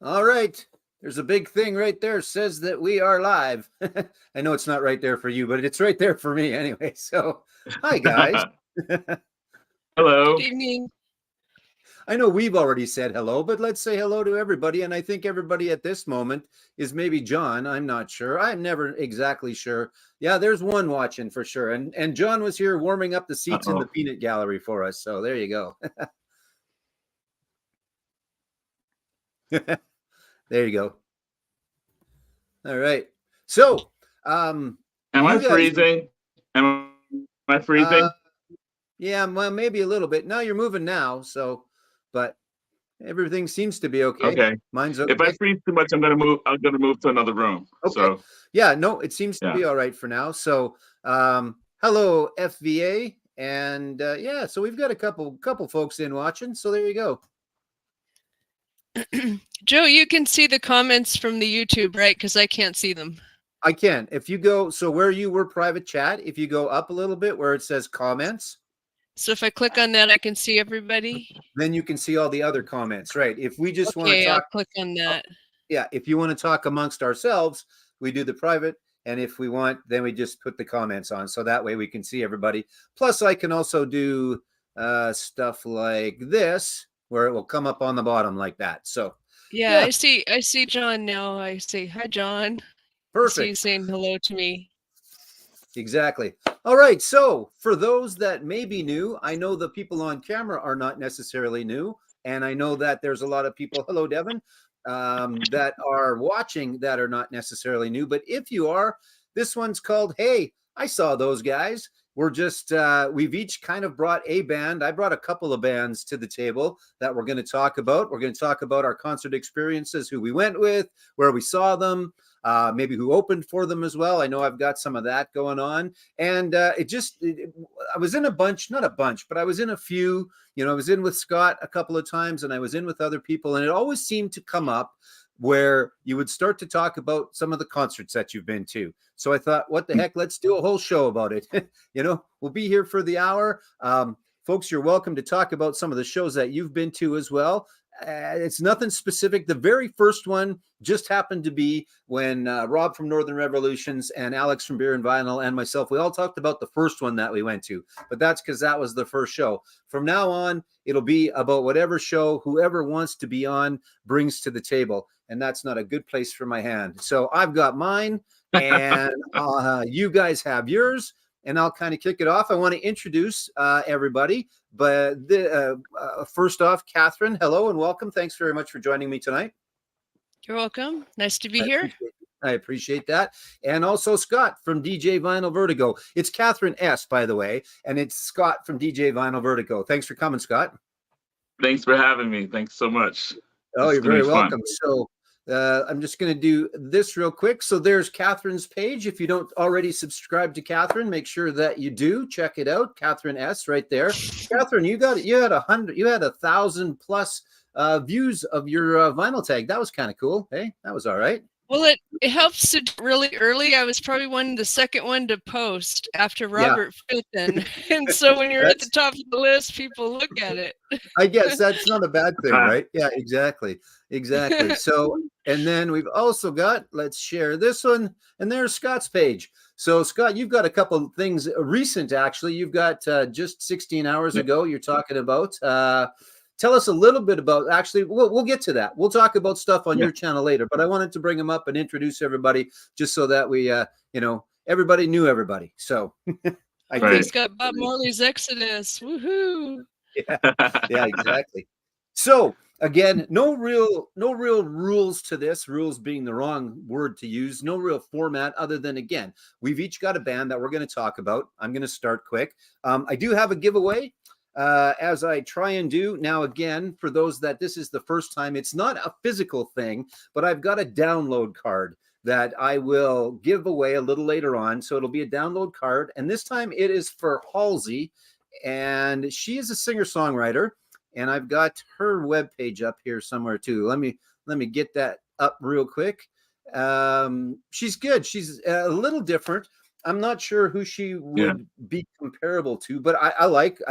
All right. There's a big thing right there says that we are live. I know it's not right there for you, but it's right there for me anyway. So, hi guys. Good Hello. evening. I know we've already said hello, but let's say hello to everybody. And I think everybody at this moment is maybe John. I'm not sure. I'm never exactly sure. Yeah, there's one watching for sure. And John was here warming up the seats in the Uh-oh. peanut gallery for us. So there you go. There you go. All right. So, Am I you guys, freezing? Am I uh, freezing? yeah, well, maybe a little bit. Now you're moving now, so, but everything seems to be okay. Okay. Mine's If I okay. freeze too much, I'm gonna move. I'm gonna move to another room. Okay. So Yeah, no, it seems to yeah. be all right for now. So, hello, FVA, and yeah, so we've got a couple folks in watching. So there you go. Joe, you can see the comments from the YouTube, right? Because I can't see them. I can. If you go, so where you were private chat, if you go up a little bit where it says comments, So if I click on that, I can see everybody. then you can see all the other comments, right? If we just want to Okay, I'll talk, click on that. yeah, if you want to talk amongst ourselves, we do the private. And if we want, then we just put the comments on. So that way we can see everybody. Plus, I can also do stuff like this where it will come up on the bottom like that. So Yeah, yeah, I see John now. I say, hi, John. I see you perfect. saying hello to me. Exactly. All right. So for those that may be new, I know the people on camera are not necessarily new. And I know that there's a lot of people, hello, Devin, that are watching that are not necessarily new. But if you are, this one's called, Hey, I saw those guys. We're just, we've each kind of brought a band. I brought a couple of bands to the table that we're going to talk about. We're going to talk about our concert experiences, who we went with, where we saw them, maybe who opened for them as well. I know I've got some of that going on. And I was in a bunch, not a bunch, but I was in a few. You know, I was in with Scott a couple of times and I was in with other people. And it always seemed to come up where you would start to talk about some of the concerts that you've been to. So I thought, what the heck, let's do a whole show about it. You know, we'll be here for the hour. Folks, you're welcome to talk about some of the shows that you've been to as well. It's nothing specific. The very first one just happened to be when Rob from Northern Revolutions and Alex from Beer and Vinyl and myself, we all talked about the first one that we went to, but that's because that was the first show. From now on, it'll be about whatever show whoever wants to be on brings to the table. And that's not a good place for my hand. So I've got mine and you guys have yours. And I'll kind of kick it off. I want to introduce everybody. But first off, Catherine, hello and welcome. Thanks very much for joining me tonight. You're welcome. Nice to be here. I appreciate that. And also Scott from DJ Vinyl Vertigo. It's Catherine S., by the way, and it's Scott from DJ Vinyl Vertigo. Thanks for coming, Scott. Thanks for having me. Thanks so much. Oh, It's you're gonna very be fun. welcome. So I'm just going to do this real quick. So there's Catherine's page. If you don't already subscribe to Catherine, make sure that you do. Check it out. Catherine S. right there. Catherine, you had 1,000 plus views of your vinyl tag. That was kind of cool. Hey, that was all right. Well, it helps to do really early. I was probably the second one to post after Robert Fitton. And so when you're at the top of the list, people look at it. I guess that's not a bad thing, right? Yeah, exactly. Exactly. So, and then we've also got, let's share this one. And there's Scott's page. So, Scott, you've got a couple of things recent, actually. You've got just 16 hours ago, you're talking about. Tell us a little bit about, actually, we'll get to that. We'll talk about stuff on your channel later, but I wanted to bring them up and introduce everybody just so that we, everybody knew everybody. So I think he's got Bob Marley's Exodus. Woohoo. Yeah, exactly. So again, no real rules to this, rules being the wrong word to use, no real format other than, again, we've each got a band that we're going to talk about. I'm going to start quick. I do have a giveaway. As I try and do now, again, for those that this is the first time, it's not a physical thing, but I've got a download card that I will give away a little later on. So it'll be a download card. And this time it is for Halsey. And she is a singer-songwriter. And I've got her webpage up here somewhere too. Let me get that up real quick. She's good. She's a little different. I'm not sure who she would be comparable to, but I liked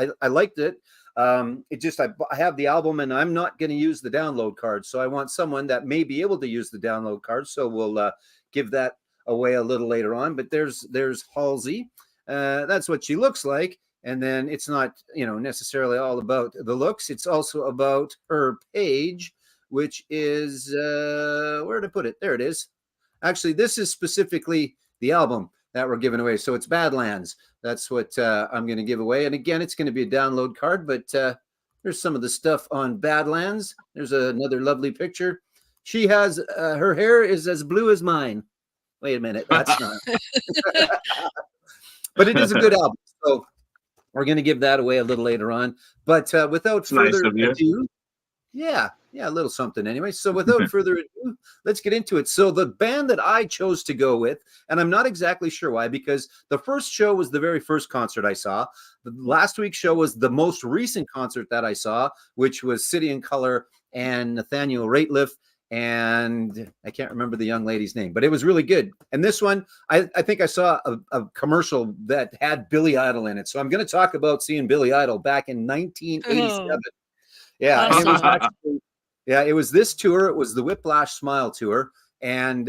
it. I have the album and I'm not going to use the download card. So I want someone that may be able to use the download card. So we'll give that away a little later on. But there's Halsey. That's what she looks like. And then it's not, necessarily all about the looks. It's also about her page, which is, where to put it? There it is. Actually, this is specifically the album that we're giving away. So it's Badlands. That's what I'm going to give away. And again, it's going to be a download card, but there's some of the stuff on Badlands. There's another lovely picture. She has, her hair is as blue as mine. Wait a minute. That's not. But it is a good album. So we're going to give that away a little later on. But without further ado, yeah, a little something anyway. So without further ado, let's get into it. So the band that I chose to go with, and I'm not exactly sure why, because the first show was the very first concert I saw. The last week's show was the most recent concert that I saw, which was City and Color and Nathaniel Rateliff. And I can't remember the young lady's name, but it was really good. And this one, I think I saw a commercial that had Billy Idol in it. So I'm going to talk about seeing Billy Idol back in 1987. Oh, yeah, awesome. it was actually, it was this tour. It was the Whiplash Smile Tour. And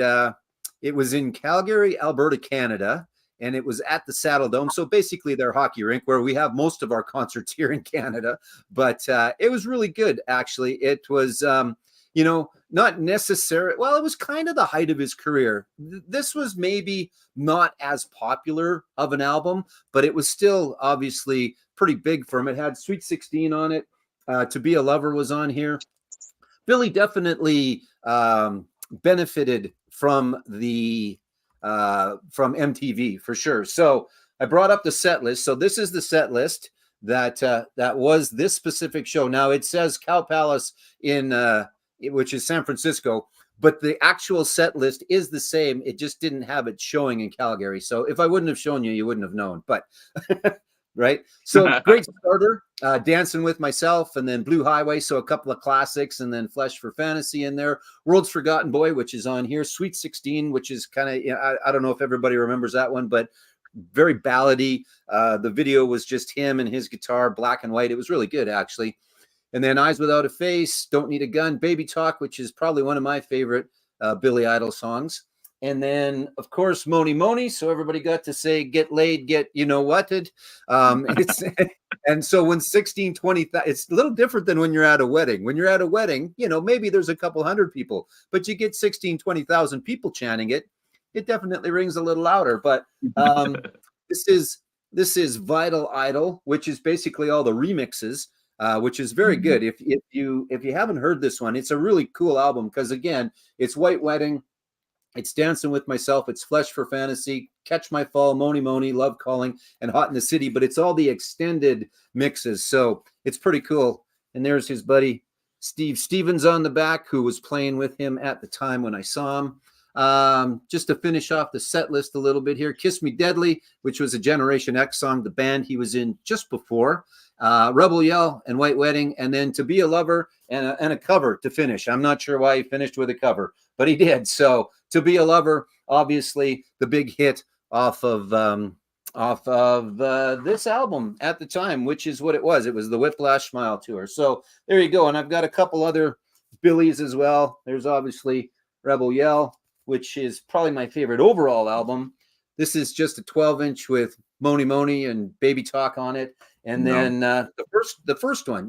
it was in Calgary, Alberta, Canada. And it was at the Saddle Dome. So basically their hockey rink where we have most of our concerts here in Canada. But it was really good, actually. It was... not necessarily, well, it was kind of the height of his career. This was maybe not as popular of an album, but it was still obviously pretty big for him. It had Sweet 16 on it. To Be a Lover was on here. Billy definitely benefited from from MTV for sure. So I brought up the set list. So this is the set list that was this specific show. Now it says Cow Palace which is San Francisco, but the actual set list is the same. It just didn't have it showing in Calgary. So if I wouldn't have shown you, you wouldn't have known, but right. So great starter, Dancing with Myself, and then Blue Highway. So a couple of classics, and then Flesh for Fantasy in there. World's Forgotten Boy, which is on here. Sweet 16, which is kind of, I don't know if everybody remembers that one, but very ballady. The video was just him and his guitar, black and white. It was really good, actually. And then Eyes Without a Face, Don't Need a Gun, Baby Talk, which is probably one of my favorite Billy Idol songs. And then, of course, Mony Mony. So everybody got to say, get laid, get you-know-whatted. And so when 16, 20, it's a little different than when you're at a wedding. When you're at a wedding, maybe there's a couple hundred people, but you get 16, 20,000 people chanting it. It definitely rings a little louder. But this is Vital Idol, which is basically all the remixes. Which is very good. If you haven't heard this one, it's a really cool album because again, it's White Wedding, it's Dancing with Myself, it's Flesh for Fantasy, Catch My Fall, Mony Mony, Love Calling, and Hot in the City. But it's all the extended mixes, so it's pretty cool. And there's his buddy Steve Stevens on the back, who was playing with him at the time when I saw him. Just to finish off the set list a little bit here, Kiss Me Deadly, which was a Generation X song, the band he was in just before. Rebel Yell and White Wedding, and then To Be a Lover and a cover to finish. I'm not sure why he finished with a cover, but he did. So To Be a Lover, obviously the big hit off of this album at the time, which is what it was. It was the Whiplash Smile Tour. So there you go. And I've got a couple other Billies as well. There's obviously Rebel Yell, which is probably my favorite overall album. This is just a 12-inch with Mony Mony and Baby Talk on it. And then the first one,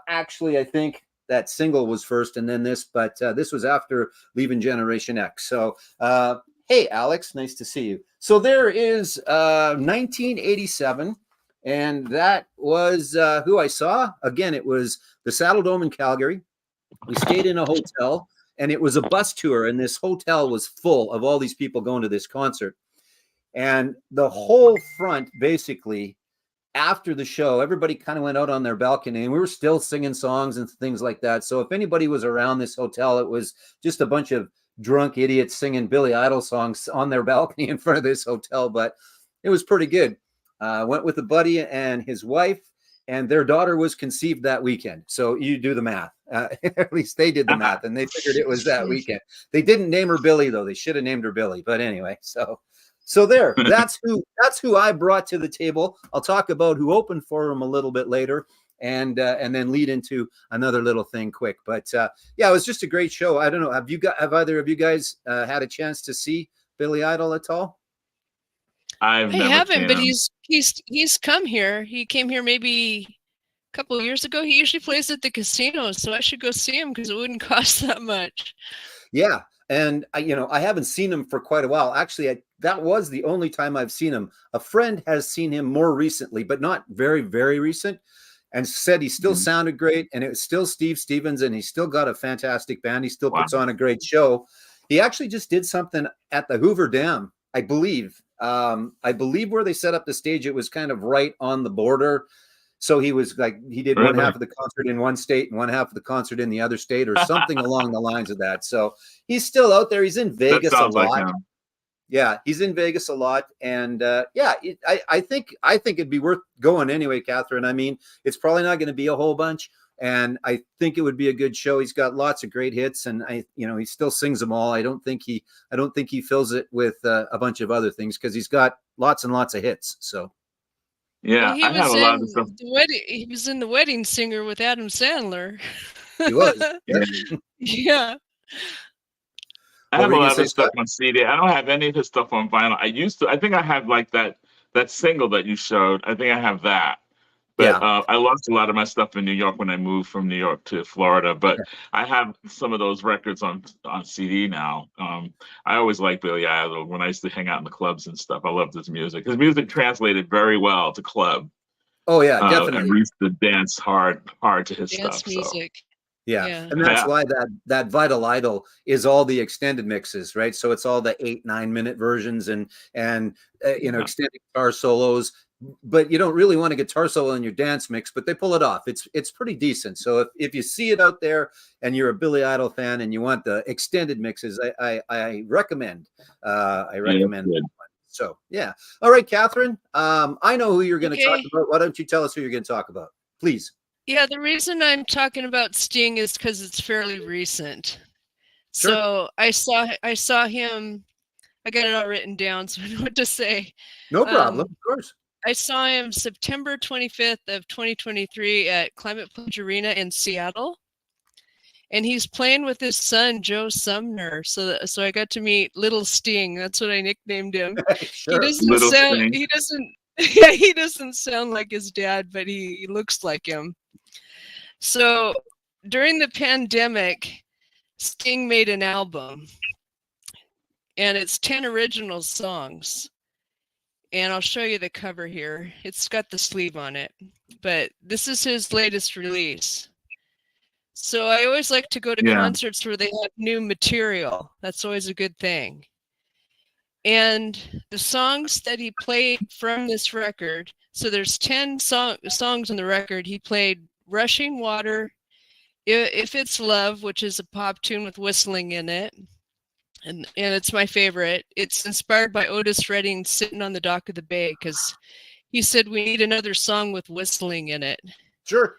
actually, I think that single was first and then this, but this was after leaving Generation X. So, hey, Alex, nice to see you. So there is 1987, and that was who I saw. Again, it was the Saddle Dome in Calgary. We stayed in a hotel, and it was a bus tour, and this hotel was full of all these people going to this concert. And the whole front, basically, after the show, everybody kind of went out on their balcony, and we were still singing songs and things like that. So if anybody was around this hotel, it was just a bunch of drunk idiots singing Billy Idol songs on their balcony in front of this hotel. But it was pretty good. Went with a buddy and his wife, and their daughter was conceived that weekend. So you do the math. At least they did the math, and they figured it was that weekend. They didn't name her Billy, though. They should have named her Billy. But anyway, so So there, that's who I brought to the table. I'll talk about who opened for him a little bit later, and then lead into another little thing quick. But yeah, it was just a great show. I don't know, have either of you guys had a chance to see Billy Idol at all? I haven't, but he's come here. He came here maybe a couple of years ago. He usually plays at the casino, so I should go see him because it wouldn't cost that much. Yeah. And I haven't seen him for quite a while. Actually, that was the only time I've seen him. A friend has seen him more recently, but not very, very recent, and said he still sounded great. And it was still Steve Stevens, and he still got a fantastic band. He still puts on a great show. He actually just did something at the Hoover Dam, I believe. I believe where they set up the stage, it was kind of right on the border. So he was like, he did one half of the concert in one state and one half of the concert in the other state, or something along the lines of that. So he's still out there. He's in Vegas a lot. Yeah, he's in Vegas a lot. And yeah, I think it'd be worth going anyway, Catherine. I mean, it's probably not going to be a whole bunch. And I think it would be a good show. He's got lots of great hits, and he still sings them all. I don't think he fills it with a bunch of other things, because he's got lots and lots of hits. So. Yeah, I have a lot of stuff. He was in The Wedding Singer with Adam Sandler. He was. Yeah. I have a lot of his stuff on CD. I don't have any of his stuff on vinyl. I think I have like that single that you showed. I think I have that. But I lost a lot of my stuff in New York when I moved from New York to Florida. But I have some of those records on CD now. I always liked Billy Idol when I used to hang out in the clubs and stuff. I loved his music. His music translated very well to club. Oh yeah, definitely. And we used to dance hard to his stuff. Music. So. Yeah, and that's why that Vital Idol is all the extended mixes, right? So it's all the 8-9 minute versions and extended guitar solos. But you don't really want a guitar solo in your dance mix, but they pull it off. It's pretty decent. So if you see it out there and you're a Billy Idol fan and you want the extended mixes, I recommend. I recommend that one. So yeah. All right, Catherine. I know who you're going to talk about. Why don't you tell us who you're going to talk about, please? Yeah, the reason I'm talking about Sting is because it's fairly recent. Sure. So I saw him. I got it all written down, so I know what to say. No problem. Of course. I saw him September 25th of 2023 at Climate Pledge Arena in Seattle. And he's playing with his son, Joe Sumner. So I got to meet Little Sting. That's what I nicknamed him. Sure. He doesn't sound like his dad, but he looks like him. So during the pandemic, Sting made an album, and it's 10 original songs. And I'll show you the cover here. It's got the sleeve on it, but this is his latest release. So I always like to go to concerts where they have new material. That's always a good thing. And the songs that he played from this record, so there's 10 songs on the record. He played Rushing Water, If It's Love, which is a pop tune with whistling in it. And it's my favorite. It's inspired by Otis Redding Sitting on the Dock of the Bay, because he said we need another song with whistling in it. Sure.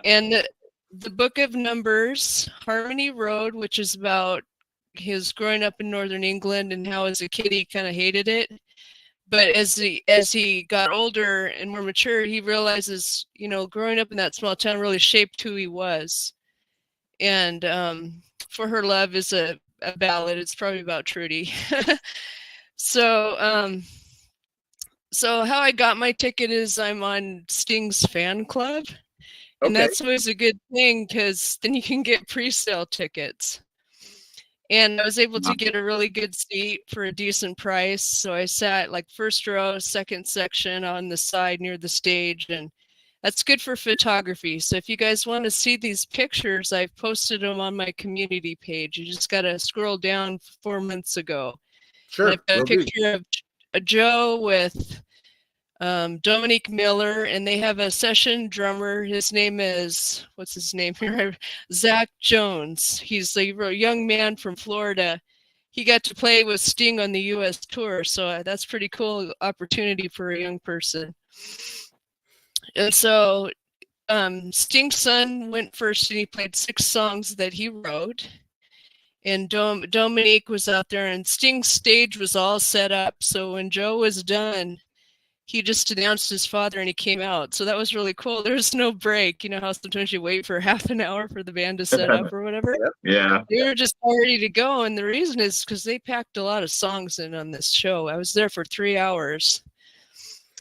And the Book of Numbers, Harmony Road, which is about his growing up in Northern England and how as a kid he kind of hated it. But as he got older and more mature, he realizes, growing up in that small town really shaped who he was. And For Her Love is a ballad. It's probably about Trudy. So how I got my ticket is I'm on Sting's fan club. And that's always a good thing, because then you can get pre-sale tickets. And I was able to get a really good seat for a decent price. So I sat like first row, second section on the side near the stage. And that's good for photography. So if you guys want to see these pictures, I've posted them on my community page. You just got to scroll down 4 months ago. Sure. I've got a picture of Joe with Dominique Miller, and they have a session drummer. His name is, what's his name here? Zach Jones. He's a young man from Florida. He got to play with Sting on the U.S. tour, so that's pretty cool opportunity for a young person. And so Sting's son went first, and he played 6 songs that he wrote. and Dominique was out there, and Sting's stage was all set up. So when Joe was done, he just announced his father and he came out. So that was really cool. There was no break. You know how sometimes you wait for half an hour for the band to set up or whatever? Yeah. They were just all ready to go. And the reason is because they packed a lot of songs in on this show. I was there for 3 hours.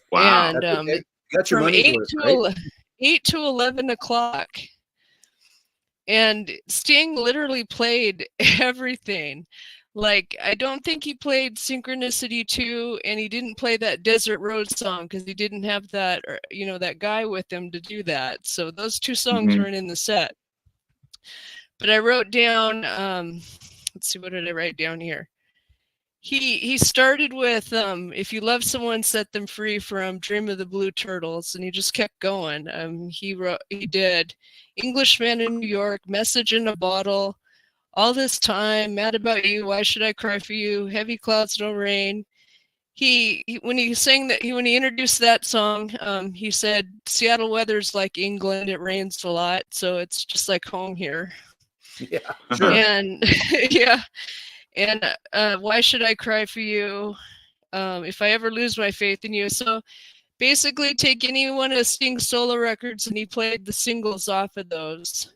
Wow. And Okay. You got your from money's 8 worth, to, right? 8 to 11 o'clock. And Sting literally played everything. Like, I don't think he played Synchronicity 2, and he didn't play that Desert Road song because he didn't have that, that guy with him to do that. So those 2 songs weren't in the set. But I wrote down, let's see, what did I write down here? He started with If You Love Someone, Set Them Free from Dream of the Blue Turtles, and he just kept going. He did Englishman in New York, Message in a Bottle, All This Time, Mad About You, Why Should I Cry for You, Heavy Clouds No Rain. When he introduced that song, he said, Seattle weather's like England, it rains a lot, so it's just like home here. Yeah, sure. And yeah. And Why Should I Cry for You? If I Ever Lose My Faith in You. So basically take any one of Sting's solo records and he played the singles off of those.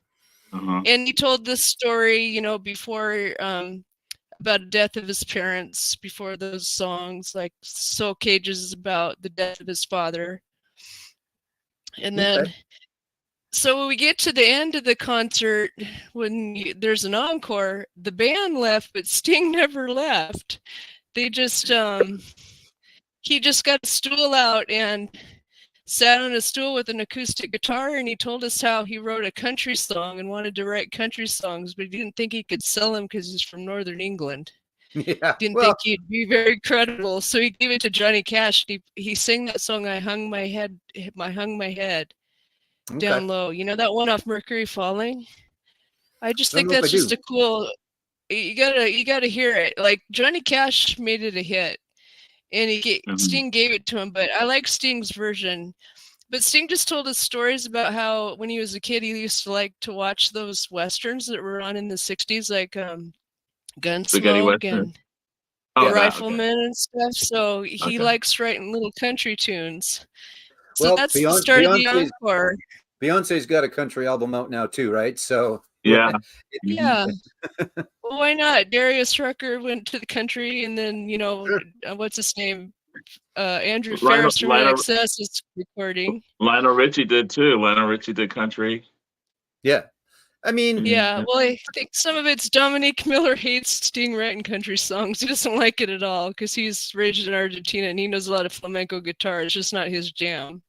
And he told this story, before about the death of his parents, before those songs, like Soul Cages is about the death of his father. And then so when we get to the end of the concert, when there's an encore, the band left, but Sting never left. They just, he just got a stool out and sat on a stool with an acoustic guitar, and he told us how he wrote a country song and wanted to write country songs, but he didn't think he could sell them because he's from Northern England. Yeah, didn't think he'd be very credible, so he gave it to Johnny Cash. He sang that song, I Hung My Head Down Low. You know that one off Mercury Falling? I just think that's just a cool, you gotta hear it. Like Johnny Cash made it a hit, and Sting gave it to him, but I like Sting's version. But Sting just told us stories about how when he was a kid, he used to like to watch those Westerns that were on in the 60s, like Gunsmoke and Rifleman and stuff. So he likes writing little country tunes. So that's the start of the encore. Beyonce's got a country album out now too, right? So yeah. Well, why not? Darius Rucker went to the country, and then what's his name? Andrew Ferris from INXS is recording. Lionel Richie did too. Lionel Richie did country. Yeah. I mean, yeah, well, I think some of it's Dominic Miller hates Sting writing country songs. He doesn't like it at all because he's raised in Argentina and he knows a lot of flamenco guitar. It's just not his jam.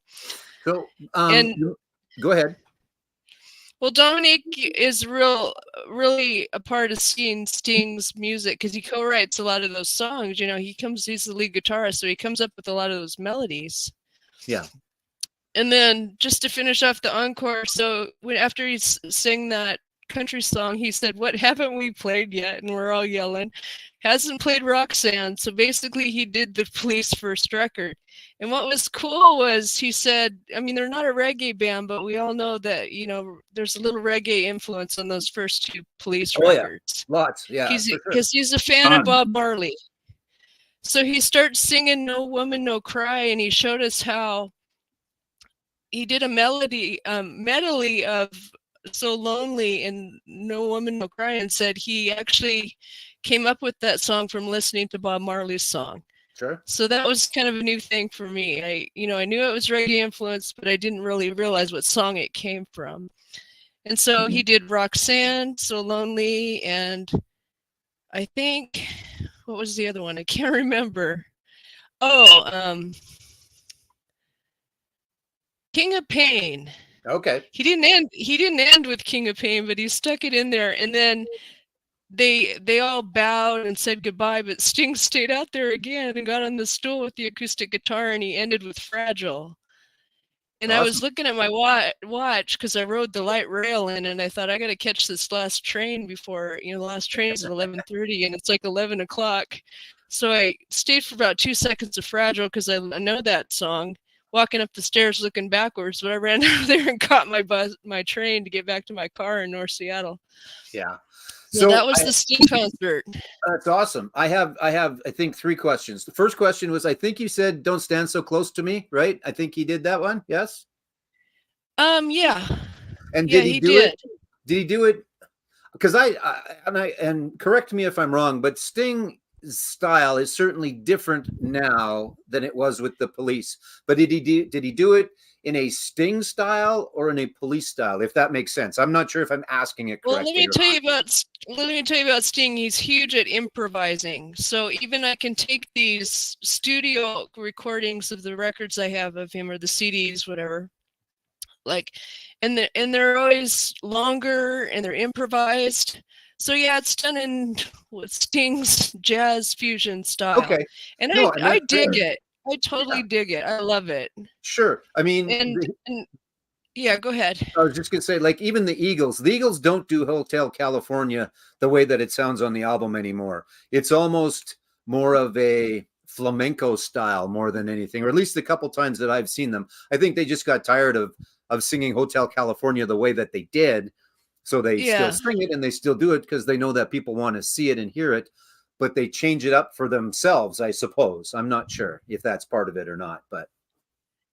So, go ahead. Well, Dominic is really a part of Sting's music because he co-writes a lot of those songs. He's the lead guitarist, so he comes up with a lot of those melodies. Yeah. And then just to finish off the encore, so after he sang that country song, he said, "What haven't we played yet?" And we're all yelling, "Hasn't played Roxanne." So basically he did the Police first record. And what was cool was he said, I mean, they're not a reggae band, but we all know that, there's a little reggae influence on those first 2 Police records. Yeah. Lots, yeah. Because he's a fan of Bob Marley. So he starts singing No Woman, No Cry, and he showed us how he did a medley of So Lonely and No Woman, No Cry, and said he actually came up with that song from listening to Bob Marley's song. Sure. So that was kind of a new thing for me. I knew it was reggae influenced, but I didn't really realize what song it came from. And so he did Roxanne, So Lonely, and I think, what was the other one? I can't remember. King of Pain. Okay. He didn't end with King of Pain, but he stuck it in there. And then they all bowed and said goodbye, but Sting stayed out there again and got on the stool with the acoustic guitar, and he ended with Fragile. And awesome. I was looking at my watch because I rode the light rail in, and I thought, I got to catch this last train before, the last train is at 11:30, and it's like 11 o'clock. So I stayed for about 2 seconds of Fragile because I know that song. walking up the stairs looking backwards, but I ran over there and caught my train to get back to my car in North Seattle. Yeah. So that was the Sting concert. That's awesome. I have, I think 3 questions. The first question was, I think you said, "Don't stand so close to me," right? I think he did that one. Yes. Yeah. And Yeah, did he do it? Did he do it? Because and correct me if I'm wrong, but Sting's style is certainly different now than it was with the Police. But did he do it in a Sting style or in a Police style? If that makes sense, I'm not sure if I'm asking it correctly. Well, let me tell you about Sting. He's huge at improvising. So even I can take these studio recordings of the records I have of him, or the CDs, whatever. Like, and they're always longer and they're improvised. So yeah, it's done in Sting's jazz fusion style. Okay. And I dig it. I totally dig it. I love it. Sure. I mean, and yeah, go ahead. I was just gonna say, like, even the Eagles don't do Hotel California the way that it sounds on the album anymore. It's almost more of a flamenco style more than anything, or at least the couple times that I've seen them. I think they just got tired of singing Hotel California the way that they did. So they still sing it and they still do it because they know that people want to see it and hear it, but they change it up for themselves, I suppose. I'm not sure if that's part of it or not, but.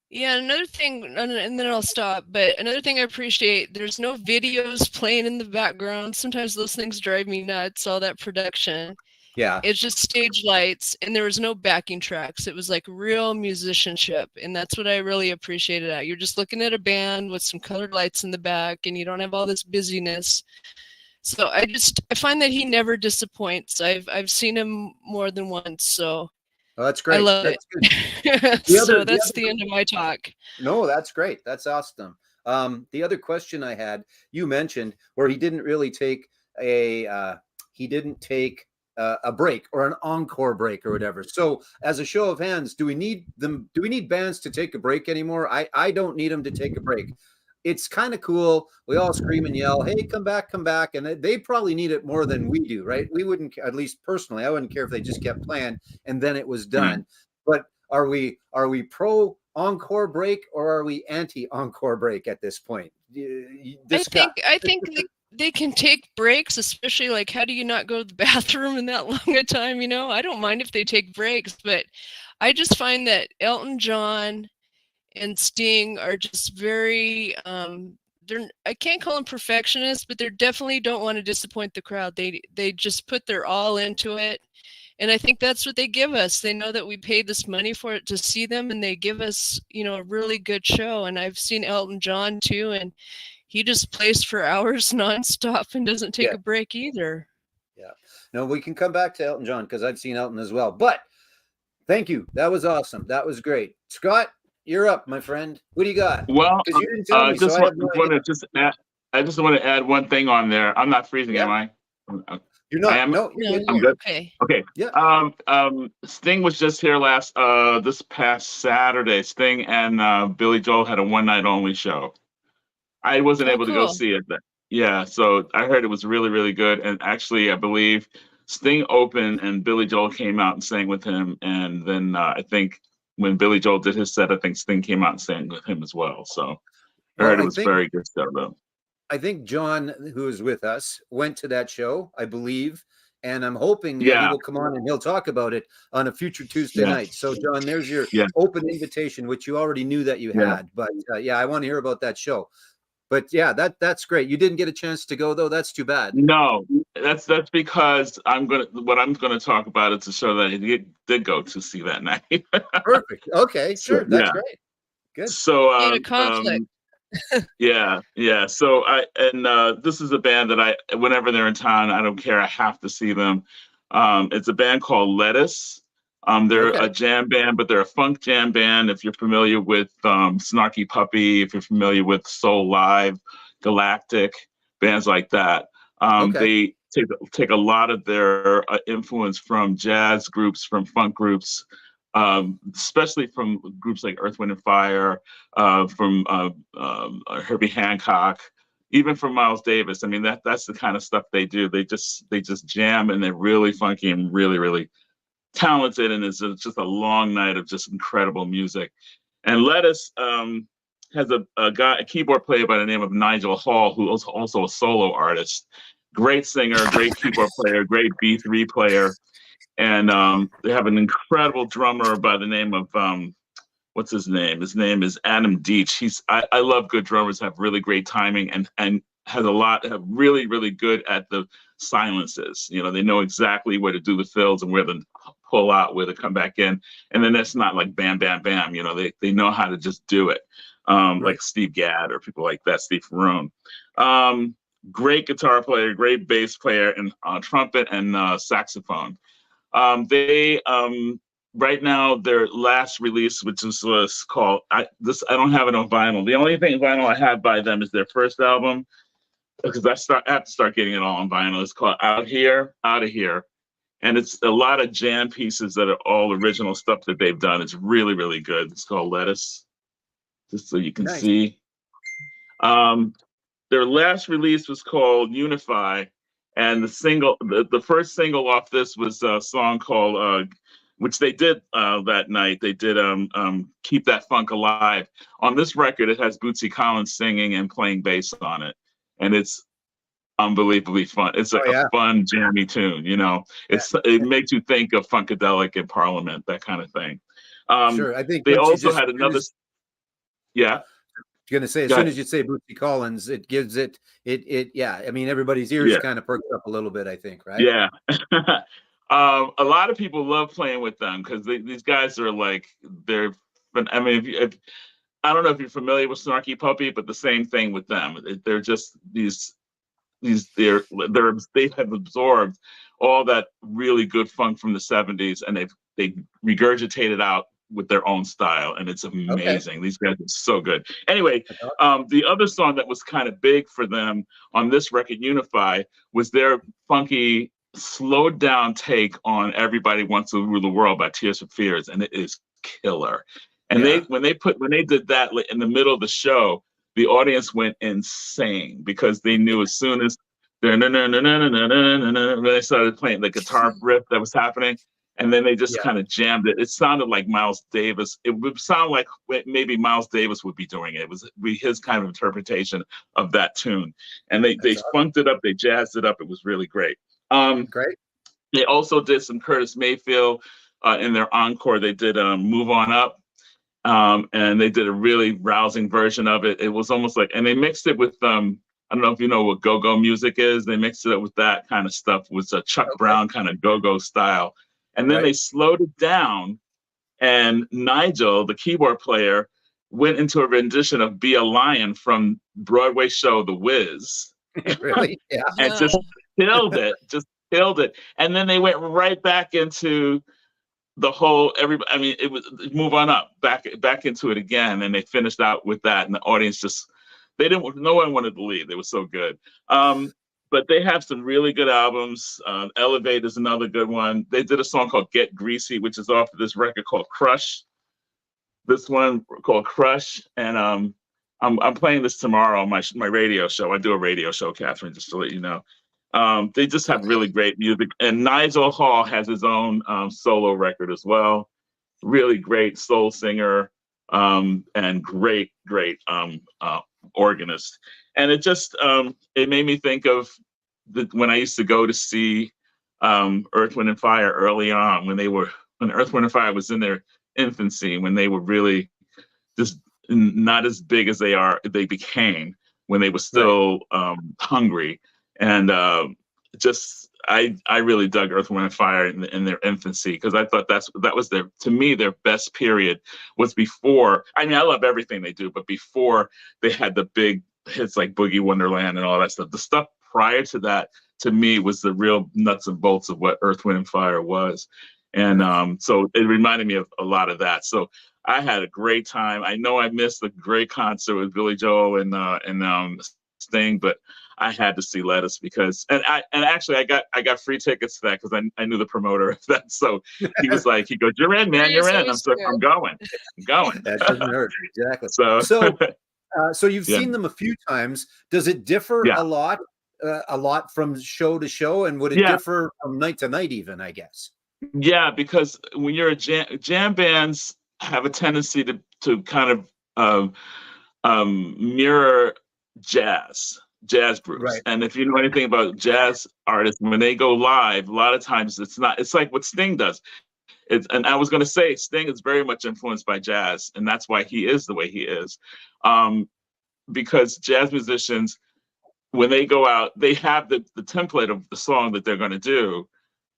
Yeah, another thing, and then I'll stop, but another thing I appreciate, there's no videos playing in the background. Sometimes those things drive me nuts, all that production. Yeah. It's just stage lights, and there was no backing tracks. It was like real musicianship, and that's what I really appreciated. You're just looking at a band with some colored lights in the back, and you don't have all this busyness. So I find that he never disappoints. I've seen him more than once, so that's great. I love it. So that's the end of my talk. No, that's great. That's awesome. The other question I had, you mentioned where he didn't really take a break or an encore break or whatever. So as a show of hands, do we need bands to take a break anymore? I don't need them to take a break. It's kind of cool. We all scream and yell, "Hey, come back." And they probably need it more than we do, right? We wouldn't, at least personally, I wouldn't care if they just kept playing and then it was done. But are we pro encore break or are we anti encore break at this point? I think they can take breaks, especially like, how do you not go to the bathroom in that long a time? I don't mind if they take breaks, but I just find that Elton John and Sting are just very, I can't call them perfectionists, but they definitely don't want to disappoint the crowd. They just put their all into it. And I think that's what they give us. They know that we paid this money for it to see them, and they give us, a really good show. And I've seen Elton John too, and he just plays for hours nonstop and doesn't take a break either. Yeah. No, we can come back to Elton John because I've seen Elton as well. But thank you. That was awesome. That was great. Scott, you're up, my friend. What do you got? Well, I just want to add one thing on there. I'm not freezing, am I? You're not. No, I'm good. Okay. Yeah. Sting was just here this past Saturday. Sting and Billy Joel had a one night only show. I wasn't able to go see it. Yeah, so I heard it was really, really good. And actually, I believe Sting opened and Billy Joel came out and sang with him. And then I think when Billy Joel did his set, I think Sting came out and sang with him as well. So I heard it was very good stuff, though. I think John, who is with us, went to that show, I believe. And I'm hoping that he will come on and he'll talk about it on a future Tuesday night. So, John, there's your open invitation, which you already knew that you had. But I want to hear about that show. But yeah, that's great. You didn't get a chance to go though. That's too bad. No, that's because what I'm gonna talk about is a show that he did go to see that night. Perfect. Okay, sure. That's great. Good. So conflict. Yeah. So this is a band that whenever they're in town, I don't care. I have to see them. It's a band called Lettuce. They're a jam band, but they're a funk jam band. If you're familiar with Snarky Puppy, if you're familiar with Soul Live, Galactic, bands like that, they take a lot of their influence from jazz groups, from funk groups, especially from groups like Earth, Wind and Fire, from Herbie Hancock, even from Miles Davis. I mean, that's the kind of stuff they do. They just jam, and they're really funky and really, really talented, and it's just a long night of just incredible music. And Lettuce has a keyboard player by the name of Nigel Hall, who is also a solo artist. Great singer, great keyboard player, great B3 player. And they have an incredible drummer by the name of what's his name? His name is Adam Deach. I love good drummers, have really great timing and have really, really good at the silences. You know, they know exactly where to do the fills and where to pull out, where to come back in. And then that's not like bam, bam, bam. You know, they know how to just do it. Like Steve Gadd or people like that, Steve Ferrone. Great guitar player, great bass player, and trumpet and saxophone. They right now their last release, which was called I don't have it on vinyl. The only thing vinyl I have by them is their first album, because I have to start getting it all on vinyl. It's called Out Here, Out of Here, and it's a lot of jam pieces that are all original stuff that they've done. It's really, really good. It's called Lettuce, just so you can see. Their last release was called Unify, and the first single off this was a song called which they did that night. They did Keep That Funk Alive. On this record, it has Bootsy Collins singing and playing bass on it, and it's unbelievably fun. It's a fun, jammy tune. You know, it makes you think of Funkadelic and Parliament, that kind of thing. Sure, I think they also had another. Yeah. Going to say, as soon as you say Bootsy Collins, it gives it. Yeah. I mean, everybody's ears kind of perked up a little bit, I think, right? Yeah. A lot of people love playing with them because these guys are like, I mean, if I don't know if you're familiar with Snarky Puppy, but the same thing with them. They're just they have absorbed all that really good funk from the 70s, and they regurgitate it out with their own style, and it's amazing. Okay. These guys are so good. Anyway, the other song that was kind of big for them on this record, Unify, was their funky, slowed down take on Everybody Wants to Rule the World by Tears for Fears, and it is killer. And when they did that in the middle of the show, the audience went insane because they knew as soon as when they started playing the guitar riff that was happening, and then they just kind of jammed it. It sounded like Miles Davis. It would sound like maybe Miles Davis would be doing it. It was his kind of interpretation of that tune. And they funked it up, they jazzed it up. It was really great. Great. They also did some Curtis Mayfield in their encore. They did Move On Up. And they did a really rousing version of it. It was almost like, and they mixed it with, I don't know if you know what go-go music is. They mixed it up with that kind of stuff, with a Chuck Brown kind of go-go style. And then they slowed it down, and Nigel, the keyboard player, went into a rendition of Be a Lion from Broadway show The Wiz. Really? Yeah. And just killed it. And then they went right back into the whole, I mean, it was Move On Up, back into it again, and they finished out with that, and the audience no one wanted to leave. They were so good. But they have some really good albums. Elevate is another good one. They did a song called Get Greasy, which is off of this record called Crush. This one called Crush, and I'm playing this tomorrow on my radio show. I do a radio show, Catherine, just to let you know. They just have really great music. And Nigel Hall has his own solo record as well. Really great soul singer and great organist. And it just it made me think of when I used to go to see Earth, Wind & Fire early on, when Earth, Wind & Fire was in their infancy, when they were really just not as big as they became when they were still hungry. And I really dug Earth, Wind & Fire in their infancy, because I thought that was their best period was before. I mean, I love everything they do, but before they had the big hits like Boogie Wonderland and all that stuff. The stuff prior to that, to me, was the real nuts and bolts of what Earth, Wind & Fire was. And so it reminded me of a lot of that. So I had a great time. I know I missed a great concert with Billy Joel and Sting, but I had to see Lettuce because, and actually I got free tickets to that because I knew the promoter of that. So he was like, "You're in, man, you're in." I'm going. That doesn't hurt. Exactly. So you've seen them a few times. Does it differ a lot from show to show, and would it differ from night to night even, I guess? Yeah, because when you're a jam bands have a tendency to kind of mirror jazz groups. Right. And if you know anything about jazz artists, when they go live, a lot of times it's like what Sting does. And I was going to say, Sting is very much influenced by jazz, and that's why he is the way he is. Because jazz musicians, when they go out, they have the template of the song that they're going to do,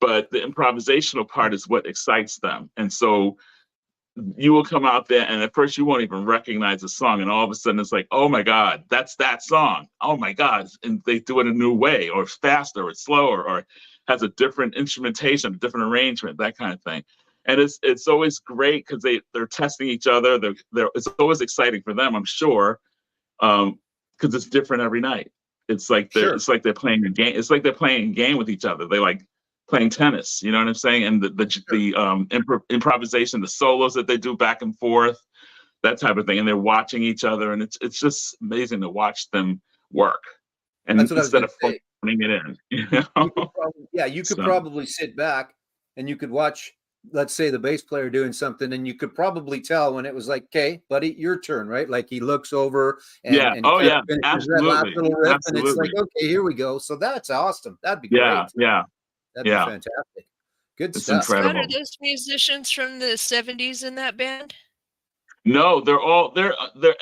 but the improvisational part is what excites them. And so you will come out there, and at first you won't even recognize the song, and all of a sudden it's like, oh my God, that's that song. Oh my God. And they do it a new way, or faster, or slower, or has a different instrumentation, a different arrangement, that kind of thing. And it's always great because they're testing each other. It's always exciting for them, I'm sure, because it's different every night. It's like they're playing a game. It's like they're playing a game with each other. They like playing tennis. You know what I'm saying? And the improvisation, the solos that they do back and forth, that type of thing. And they're watching each other, and it's just amazing to watch them work. And instead of phoning it in, you know? You could probably sit back and you could watch, let's say, the bass player doing something, and you could probably tell when it was like, okay, buddy, your turn, right? Like he looks over and absolutely. That last little riff, and it's like, okay, here we go. So that's awesome. That'd be great. That'd be fantastic. Good stuff. Incredible. Scott, are those musicians from the 70s in that band? No, their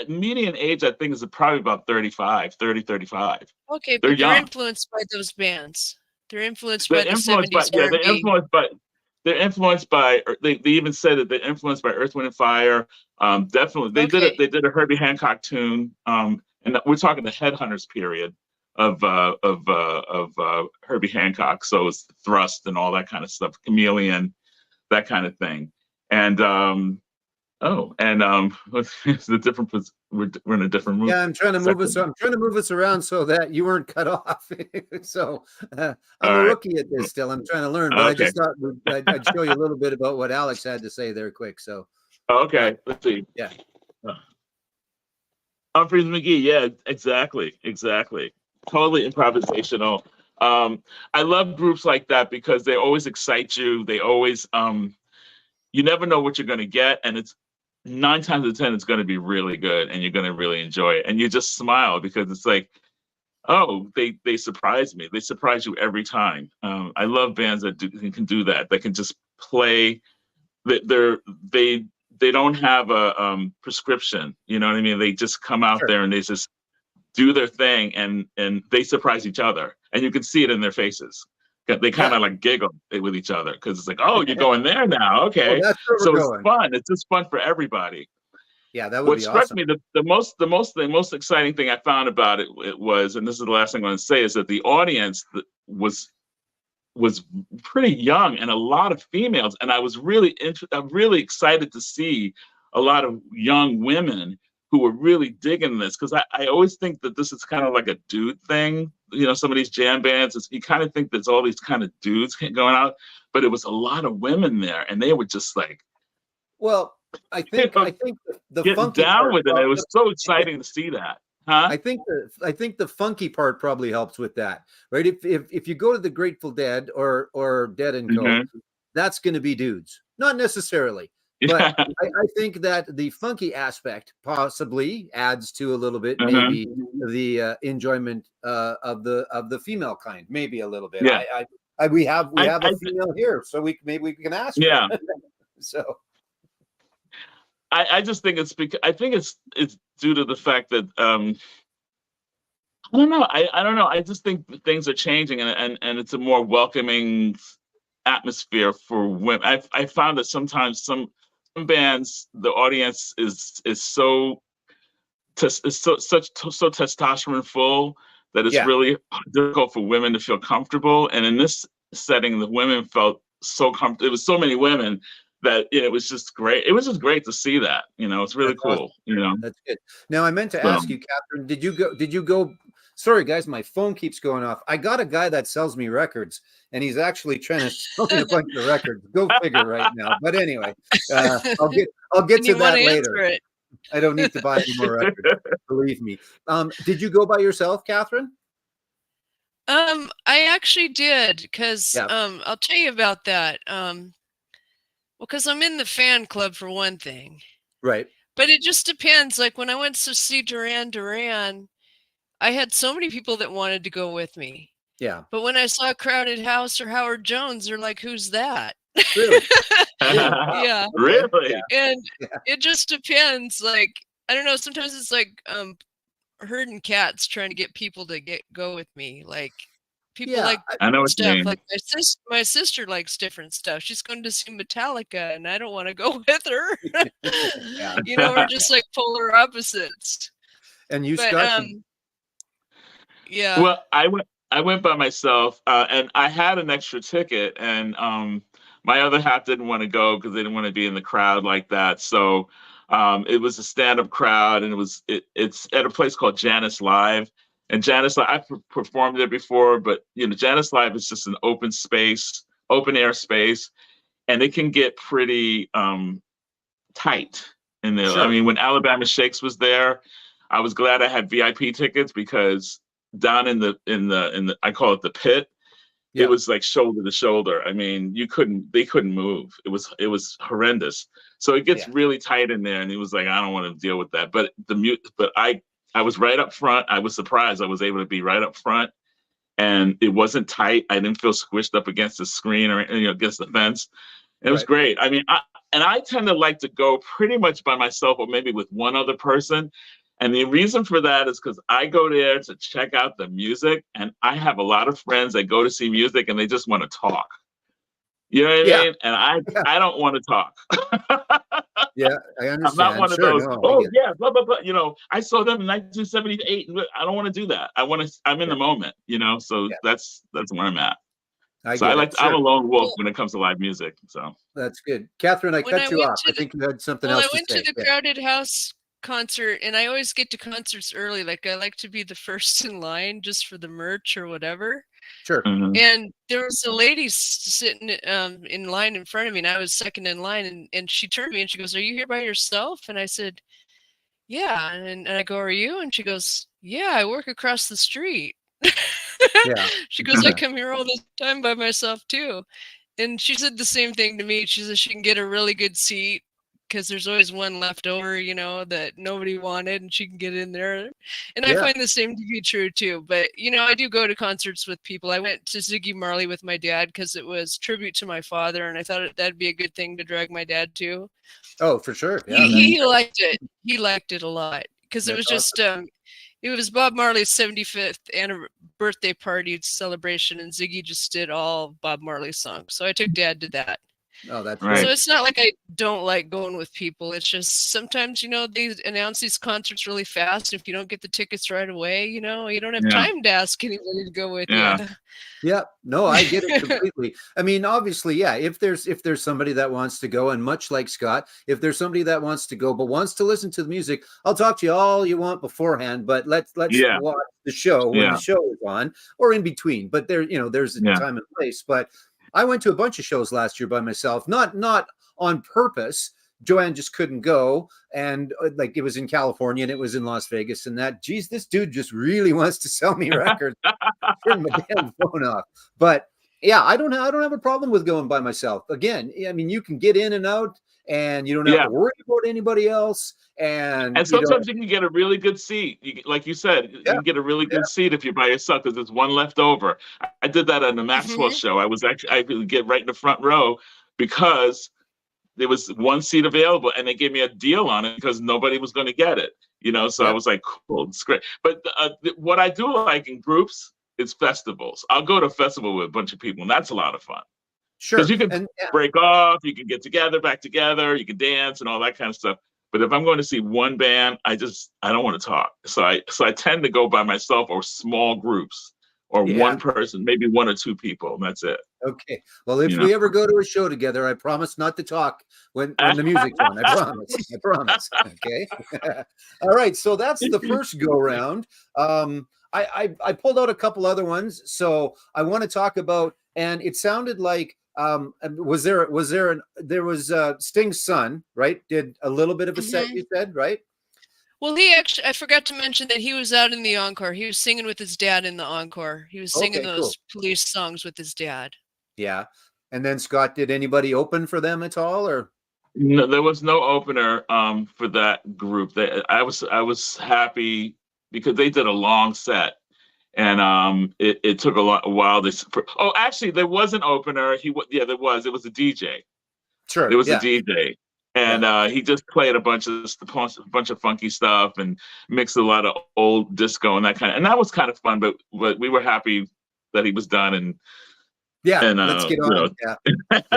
median age, I think, is probably about 30, 35. Okay, but they're influenced by those bands. They're influenced by the 70s. They're influenced by. They even said that they're influenced by Earth, Wind and Fire. Definitely, they did it. They did a Herbie Hancock tune, and we're talking the Headhunters period of Herbie Hancock. So it's Thrust and all that kind of stuff, Chameleon, that kind of thing. And it's the different. We're in a different room. Yeah, I'm trying to move us. I'm trying to move us around so that you weren't cut off. So I'm a rookie at this still. I'm trying to learn, but I just thought I'd show you a little bit about what Alex had to say there, quick. So okay, let's see. Yeah, Humphreys McGee. Yeah, exactly. Totally improvisational. I love groups like that because they always excite you. They always you never know what you're going to get, and it's 9 times out of 10 it's going to be really good, and you're going to really enjoy it, and you just smile because it's like, oh, they surprise me. They surprise you every time. I love bands that can do that. They can just play. They don't have a prescription. You know what I mean? They just come out there and they just do their thing, and they surprise each other, and you can see it in their faces. They kind of like giggle with each other because it's like, oh, you're going there now, okay. So it's fun. It's just fun for everybody. Yeah, that would be awesome. What struck me the most exciting thing I found about it was, and this is the last thing I'm going to say, is that the audience was pretty young and a lot of females, and I was really excited to see a lot of young women who were really digging this, because I always think that this is kind of like a dude thing. You know, some of these jam bands, you kind of think there's all these kind of dudes going out, but it was a lot of women there, and they were just like, well, I think the getting funky down part with it. It was so exciting to see that. Huh? I think the funky part probably helps with that, right? If you go to the Grateful Dead or Dead and Co, that's going to be dudes, not necessarily. But I think that the funky aspect possibly adds to a little bit, maybe the enjoyment of the female kind, maybe a little bit. Yeah. We have a female here, so maybe we can ask. Yeah. Her. So I just think it's because I think it's due to the fact that I don't know. I don't know. I just think things are changing, and it's a more welcoming atmosphere for women. I found that sometimes some bands, the audience is so testosterone full that it's really difficult for women to feel comfortable. And in this setting, the women felt so comfortable. It was so many women that it was just great. It was just great to see that. It's really cool. Awesome. You know, that's good. Now I meant to ask you, Catherine, did you go? Sorry, guys, my phone keeps going off. I got a guy that sells me records, and he's actually trying to sell me a bunch of records. Go figure right now. But anyway, I'll get to that later. I don't need to buy any more records. Believe me. Did you go by yourself, Catherine? I actually did, because I'll tell you about that. Well, because I'm in the fan club for one thing. Right. But it just depends. Like when I went to see Duran Duran, I had so many people that wanted to go with me. Yeah. But when I saw Crowded House or Howard Jones, they're like, "Who's that?" Really? Yeah. Really? And Yeah. it just depends. Like, I don't know, sometimes it's like herding cats trying to get people to go with me. Like people Yeah. like I know what you stuff. mean. Like my sister likes different stuff. She's going to see Metallica and I don't want to go with her. Yeah. You know, we're just like polar opposites. And you, But Scott? yeah. Well, I went by myself, and I had an extra ticket, and my other half didn't want to go because they didn't want to be in the crowd like that. So it was a stand-up crowd, and it's at a place called Janice Live. And Janice, I've performed there before, but Janice Live is just an open space, open air space, and it can get pretty tight in there. Sure. I mean, when Alabama Shakes was there, I was glad I had VIP tickets because down in the I call it the pit, Yeah. it was like shoulder to shoulder. I mean, they couldn't move. It was horrendous. So it gets Yeah. really tight in there, and he was like, I don't want to deal with that. But I was right up front. I was surprised I was able to be right up front, and it wasn't tight. I didn't feel squished up against the screen or against the fence. It was Right. great. I mean, I tend to like to go pretty much by myself or maybe with one other person. And the reason for that is because I go there to check out the music, and I have a lot of friends that go to see music and they just want to talk. You know what I Yeah. mean? And Yeah. I don't want to talk. Yeah, I I'm understand. not one of Sure, those, no, I oh get it. yeah, blah blah blah. I saw them in 1978, and I don't want to do that. I'm in Yeah. the moment, so Yeah. that's where I'm at. I So get it. I'm a Sure. lone wolf Well, when it comes to live music. So That's good. Catherine, I when I cut you went off. to I think you had something I else to went to say. the Yeah. Crowded House concert, and I always get to concerts early. Like I like to be the first in line just for the merch or whatever. Sure. mhm. And there was a lady sitting in line in front of me, and I was second in line. And she turned to me and she goes, "Are you here by yourself?" And I said, "Yeah." And I go, "Are you?" And she goes, "Yeah, I work across the street." Yeah. She goes, "I come here all the time by myself too." And she said the same thing to me. She says she can get a really good seat because there's always one left over, that nobody wanted, and she can get in there. And I Yeah. find the same to be true too. But I do go to concerts with people. I went to Ziggy Marley with my dad because it was tribute to my father, and I thought that'd be a good thing to drag my dad to. Oh, for sure. Yeah. He liked it. He liked it a lot because it That's was just it was Bob Marley's 75th birthday party celebration, and Ziggy just did all Bob Marley songs. So I took Dad to that. Oh, that's Right. So great. it's not like I don't like going with people. It's just sometimes, they announce these concerts really fast. If you don't get the tickets right away, you don't have Yeah. time to ask anybody to go with Yeah. you. Yeah. No, I get it completely. I mean, obviously, yeah, if there's somebody that wants to go, and much like Scott, if there's somebody that wants to go but wants to listen to the music, I'll talk to you all you want beforehand, but let's Yeah. watch the show when Yeah. the show is on or in between. But there's a Yeah. time and place. But I went to a bunch of shows last year by myself, not on purpose. Joanne just couldn't go, and like it was in California and it was in Las Vegas, and geez, this dude just really wants to sell me records. Turn my damn phone off. But yeah, I don't have a problem with going by myself. Again, I mean, you can get in and out, and you don't have Yeah. to worry about anybody else. And sometimes you can get a really good seat. Like you said, you Yeah. can get a really good seat if you're by yourself because there's one left over. I did that on the Maxwell Mhm. show. I could get right in the front row because there was one seat available, and they gave me a deal on it because nobody was going to get it. So Yeah. I was like, cool, it's great. But what I do like in groups is festivals. I'll go to a festival with a bunch of people, and that's a lot of fun. sure. Because you can And break off, you can get back together, you can dance and all that kind of stuff. But if I'm going to see one band, I don't want to talk. So I tend to go by myself or small groups or Yeah. one person, maybe one or two people, and that's it. okay. Well, if we ever go to a show together, I promise not to talk when the music's on. I promise. I promise. Okay. All right. So that's the first go round. I pulled out a couple other ones. So I want to talk about, and it sounded like there was Sting's son, right? Did a little bit of a set, Mhm. you said, right? Well, I forgot to mention that he was out in the encore. He was singing with his dad in the encore. He was singing Okay, cool. those police songs with his dad. Yeah. And then Scott, did anybody open for them at all, or? No, there was no opener for that group. I was happy because they did a long set, and it took a while. Actually, there was an opener. There was. It was a DJ. Sure. There was a Yeah. DJ, and he just played a bunch of funky stuff and mixed a lot of old disco and and that was kind of fun. But we were happy that he was done. And Let's get on. Yeah.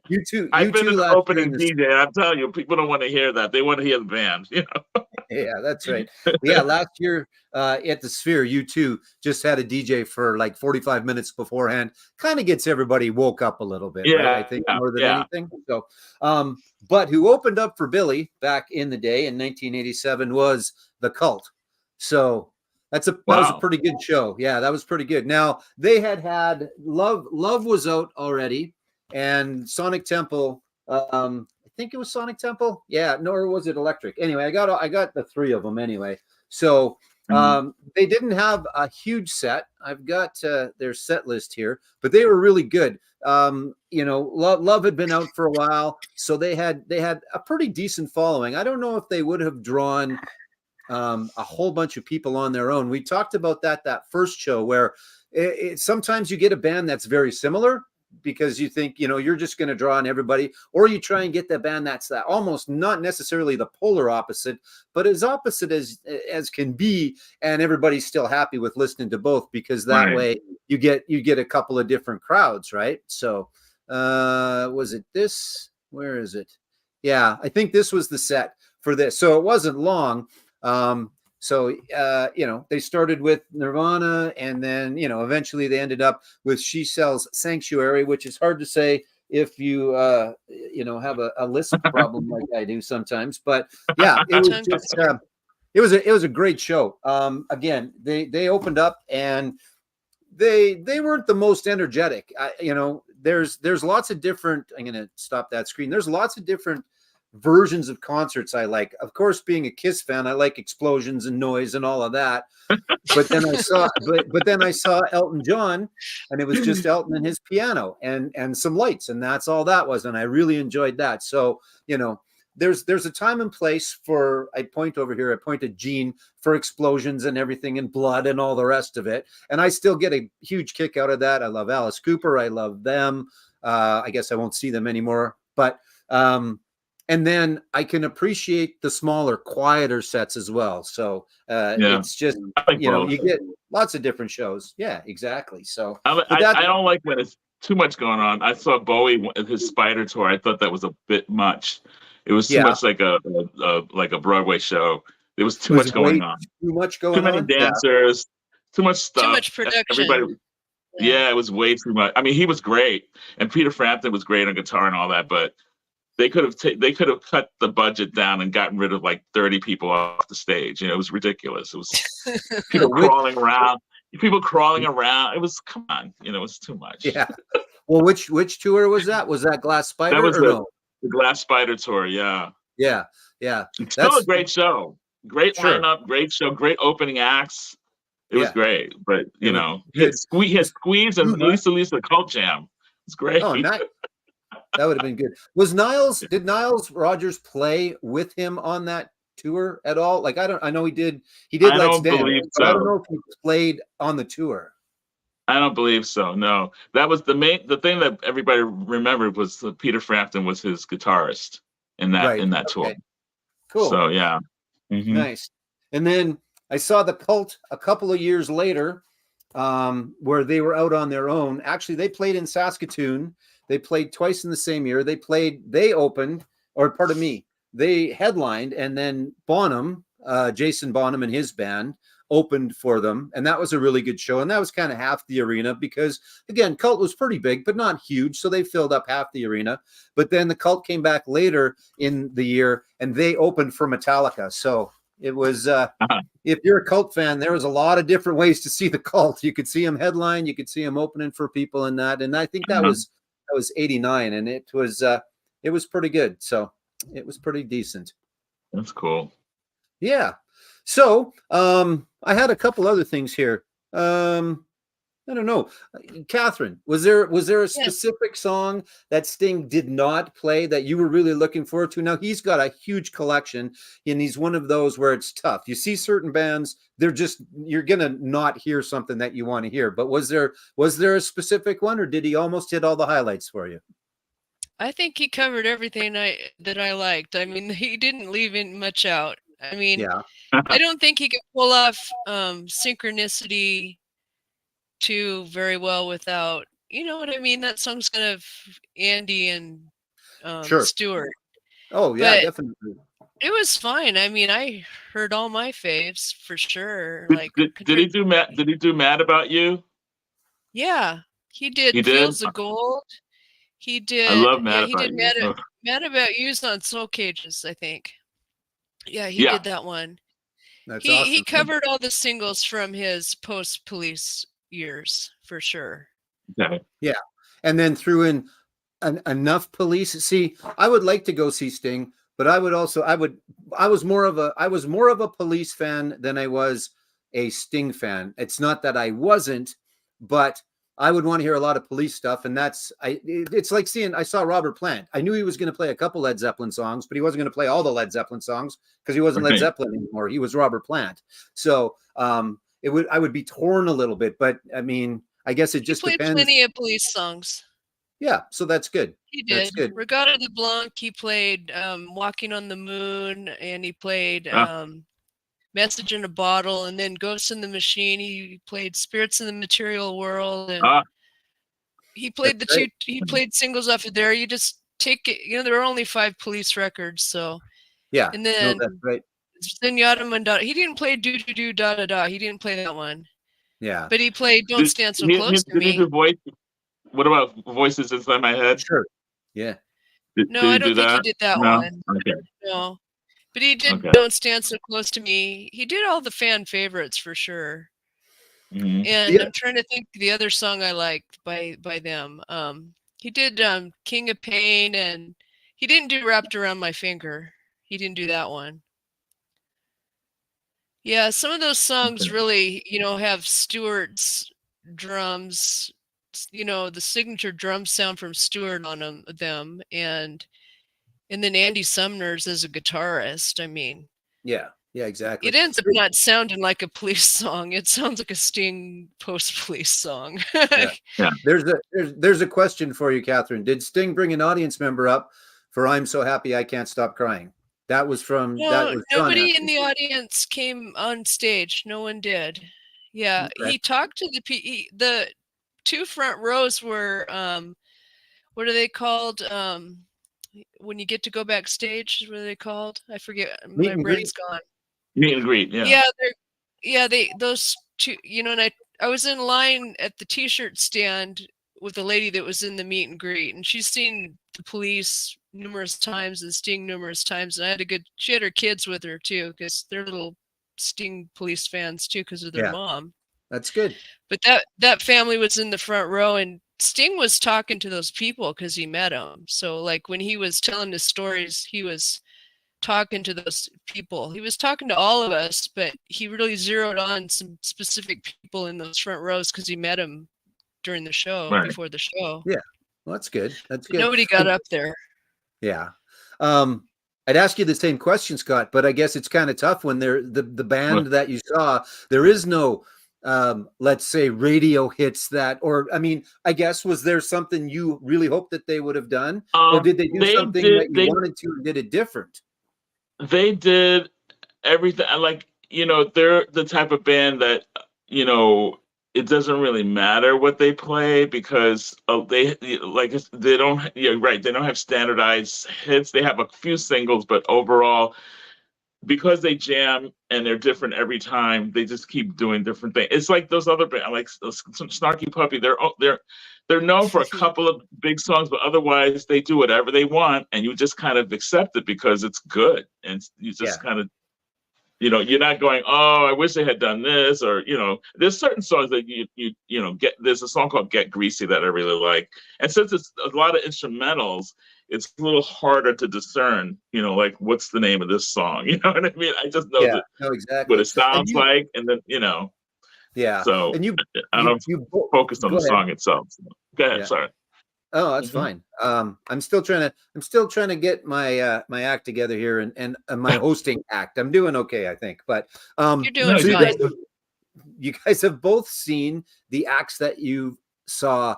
You too. I've been an opening DJ, and I'm telling you, people don't want to hear that. They want to hear the band. Yeah, that's right. Yeah, last year at the Sphere, U2 just had a DJ for like 45 minutes beforehand. Kind of gets everybody woke up a little bit, right? I think more than anything. So, but who opened up for Billy back in the day in 1987 was The Cult. So that was a pretty good show. Yeah, that was pretty good. Now they had Love was out already, and Sonic Temple. I think it was Sonic Temple. Yeah, nor was it Electric. Anyway, I got the three of them anyway. So they didn't have a huge set. I've got their set list here, but they were really good. Love had been out for a while, so they had a pretty decent following. I don't know if they would have drawn a whole bunch of people on their own. We talked about that first show where sometimes you get a band that's very similar, because you think, you're just going to draw on everybody, or you try and get the band that's that almost not necessarily the polar opposite, but as opposite as can be, and everybody's still happy with listening to both, because that way you get a couple of different crowds, right? So was it this? Where is it? Yeah, I think this was the set for this. So it wasn't long. They started with Nirvana, and then, eventually they ended up with She Sells Sanctuary, which is hard to say if you, have a lisp problem like I do sometimes. But yeah, it was just, it was a great show. Again, they opened up, and they weren't the most energetic. There's lots of different, I'm going to stop that screen. There's lots of different versions of concerts I like. Of course, being a Kiss fan, I like explosions and noise and all of that. But then I saw Elton John, and it was just Elton and his piano and some lights, and that's all that was. And I really enjoyed that. So, there's a time and place for, I point at Gene, for explosions and everything and blood and all the rest of it. And I still get a huge kick out of that. I love Alice Cooper. I love them. I guess I won't see them anymore, but and then I can appreciate the smaller, quieter sets as well. So it's just, you get lots of different shows. Yeah, exactly. So I don't like when it's too much going on. I saw Bowie at his Spider tour. I thought that was a bit much. It was too much like a Broadway show. There was too much going on. Too much going on. Too many dancers. Too much stuff. Too much production. Everybody. Yeah, it was way too much. I mean, he was great, and Peter Frampton was great on guitar and all that, but they could have cut the budget down and gotten rid of like 30 people off the stage. It was ridiculous. It was people crawling around. It was, come on, it was too much. Yeah. Well, which tour was that? Was that Glass Spider? That was the Glass Spider tour. Yeah. Yeah. It's still a great show. Great lineup. Great show. Great opening acts. It was great, but he had Squeeze and Lisa Cult Jam. It's great. Oh, nice. That would have been good. Did Niles Rogers play with him on that tour at all? Like, I know he did Let's Dance, but I don't know if he played on the tour. I don't believe so. No, that was the thing that everybody remembered was that Peter Frampton was his guitarist in that tour. Cool. So yeah. Mm-hmm. Nice. And then I saw the Cult a couple of years later, where they were out on their own. Actually, they played in Saskatoon. They played twice in the same year. They headlined, and then Jason Bonham and his band opened for them. And that was a really good show. And that was kind of half the arena because, again, Cult was pretty big, but not huge. So they filled up half the arena. But then the Cult came back later in the year, and they opened for Metallica. So it was, if you're a Cult fan, there was a lot of different ways to see the Cult. You could see them headline, you could see them opening for people and that. And I think that was 89, and it was pretty good. So it was pretty decent. That's cool. Yeah. So I had a couple other things here. I don't know. Catherine, was there a Yes. specific song that Sting did not play that you were really looking forward to? Now he's got a huge collection, and he's one of those where it's tough. You see certain bands, you're gonna not hear something that you want to hear. But was there a specific one, or did he almost hit all the highlights for you? I think he covered everything that I liked. I mean, he didn't leave in much out. I mean, Yeah. I don't think he could pull off Synchronicity too very well without, you know what I mean? That song's kind of Andy and Sure. Stewart. Oh yeah, But definitely. it was fine. I mean, I heard all my faves for sure. Did, Like, did he do Mad? Did he do Mad About You? yeah, he did He did. Fields of Gold. He did. I love Mad Yeah, he About did You. Ugh. Mad About You's on Soul Cages, I think. Yeah, he Yeah. did that one. That's He awesome. covered all the singles from his post-Police years for sure. Okay. Yeah, and then threw in enough Police. See, I would like to go see Sting, but I was more of a Police fan than I was a Sting fan. It's not that I wasn't, but I would want to hear a lot of Police stuff, and it's like I saw Robert Plant. I knew he was going to play a couple Led Zeppelin songs, but he wasn't going to play all the Led Zeppelin songs because he wasn't Led Right. Zeppelin anymore. He was Robert Plant. So I would be torn a little bit, but I mean, I guess it just He played depends. plenty of Police songs. Yeah, so that's good. He That's did. good. Regatta de Blanc, he played Walking on the Moon, and he played Message in a Bottle, and then Ghost in the Machine. He played Spirits in the Material World, and he played That's great. he played singles off of there. You just take it, you know, there are only 5 Police records, so. Yeah, And then no, that's right. Zenyatta Mandata, he didn't play Do Do Do Da Da Da. He didn't play that one. Yeah, But he played Don't Stand So Close to Did he Me. do voice? What about Voices Inside My Head? sure. Yeah, No, did I he don't do think that? he did that No? one. Okay. No. But he did Okay. Don't Stand So Close to Me. He did all the fan favorites for sure. Mhm. And Yeah. I'm trying to think the other song I liked by them. He did King of Pain, and he didn't do Wrapped Around My Finger. He didn't do that one. Yeah, some of those songs Okay. really, you know, have Stewart's drums, you know, the signature drum sound from Stewart on them, and then Andy Sumner's as a guitarist. I mean, yeah, exactly. it ends up not sounding like a Police song. It sounds like a Sting post-Police song. Yeah. There's a question for you, Catherine. Did Sting bring an audience member up for "I'm So Happy I Can't Stop Crying"? That was from No, John nobody in the Astin. audience came on stage. No one did. Yeah, Okay. he talked to the 2 front rows were what are they called? When you get to go backstage, what are they called? I forget. Meet My and brain's gone. Meet and greet. Yeah. Those 2, you know, and I was in line at the t-shirt stand with a lady that was in the meet and greet, and she's seen the Police numerous times and Sting numerous times, and she had her kids with her too, because they're little Sting Police fans too, because of their Yeah. mom. That's good. But that family was in the front row, and Sting was talking to those people because he met them. So like when he was telling his stories, he was talking to those people. He was talking to all of us, but he really zeroed on some specific people in those front rows because he met them during the show, Right. before the show. Yeah, well, that's good. That's But good. nobody got up there. Yeah. I'd ask you the same question, Scott, but I guess it's kind of tough when the band that you saw, there is no let's say radio hits that, or I mean, I guess, was there something you really hoped that they would have done, or did they do something that you wanted to and did it different? They did everything. Like, you know, they're the type of band that, you know, it doesn't really matter what they play because they don't. Yeah, right. They don't have standardized hits. They have a few singles, but overall, because they jam and they're different every time, they just keep doing different things. It's like those other bands, like some Snarky Puppy. They're known for a couple of big songs, but otherwise they do whatever they want, and you just kind of accept it because it's good, and you just kind of, you know, you're not going, oh, I wish they had done this, or, you know, there's certain songs that you know, there's a song called Get Greasy that I really like, and since it's a lot of instrumentals, it's a little harder to discern, you know, like, what's the name of this song? You know what I mean? I just know No, exactly. what it sounds like, and then, you know. Yeah. So And I don't focus on go the ahead. song itself. So. Go ahead. Yeah. Sorry. Oh, that's fine. I'm still trying to get my my act together here and my hosting act. I'm doing okay, I think. But You're doing so fine. you guys have both seen the acts that you saw